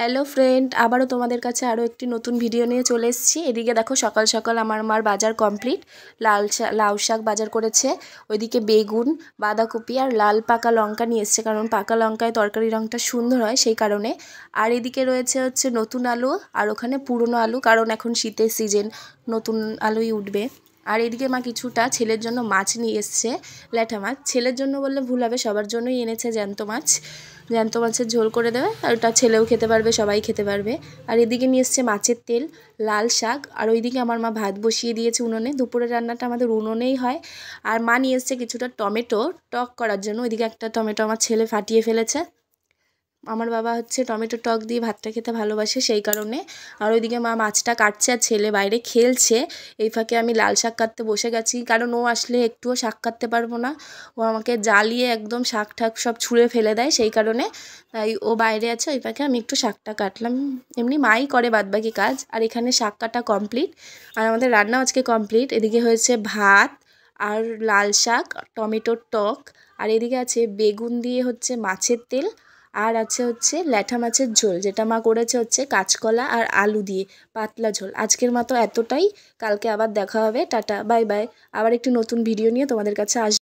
Hello friend, আবারও তোমাদের কাছে আরও একটি নতুন ভিডিও নিয়ে চলে এসেছি। এদিকে দেখো সকাল সকাল আমার মার বাজার কমপ্লিট। লাউ শাক বাজার করেছে, ওইদিকে বেগুন, বাঁধাকপি আর লাল পাকা লঙ্কা নিয়ে এসছে, কারণ পাকা লঙ্কায় তরকারি রঙটা সুন্দর হয় সেই কারণে। আর এদিকে রয়েছে হচ্ছে নতুন আলু, আর ওখানে পুরনো আলু, কারণ এখন শীতের সিজন, নতুন আলুই উঠবে। আর এদিকে মা কিছুটা ছেলের জন্য মাছ নিয়ে এসছে, ল্যাঠা মাছ। ছেলের জন্য বললে ভুল হবে, সবার জন্যই এনেছে জ্যান্ত মাছ। জ্যান্ত মাছের ঝোল করে দেবে, আর ওটা ছেলেও খেতে পারবে, সবাই খেতে পারবে। আর এদিকে নিয়ে এসছে মাছের তেল, লাল শাক, আর ওইদিকে আমার মা ভাত বসিয়ে দিয়েছে উনুনে। দুপুরের রান্নাটা আমাদের উনুনেই হয়। আর মা নিয়ে এসছে কিছুটা টমেটো টক করার জন্য। ওইদিকে একটা টমেটো আমার ছেলে ফাটিয়ে ফেলেছে। আমার বাবা হচ্ছে টমেটো টক দিয়ে ভাতটা খেতে ভালোবাসে সেই কারণে। আর ওইদিকে মা মাছটা কাটছে, আর ছেলে বাইরে খেলছে। এই ফাঁকে আমি লাল শাক কাটতে বসে গেছি, কারণ ও আসলে একটুও শাক কাটতে পারবো না। ও আমাকে জ্বালিয়ে একদম শাক ঠাক সব ছুঁড়ে ফেলে দেয়, সেই কারণে তাই ও বাইরে আছে। ওই ফাঁকে আমি একটু শাকটা কাটলাম। এমনি মাই করে বাদবাকি কাজ। আর এখানে শাক কাটা কমপ্লিট, আর আমাদের রান্নাও আজকে কমপ্লিট। এদিকে হয়েছে ভাত আর লাল শাক, টমেটোর টক, আর এদিকে আছে বেগুন দিয়ে হচ্ছে মাছের তেল, আর আছে হচ্ছে ল্যাঠা মাছের ঝোল, যেটা মা করেছে হচ্ছে কাঁচকলা আর আলু দিয়ে পাতলা ঝোল। আজকের মতো এতটাই, কালকে আবার দেখা হবে, টাটা বাই বাই। আবার একটি নতুন ভিডিও নিয়ে তোমাদের কাছে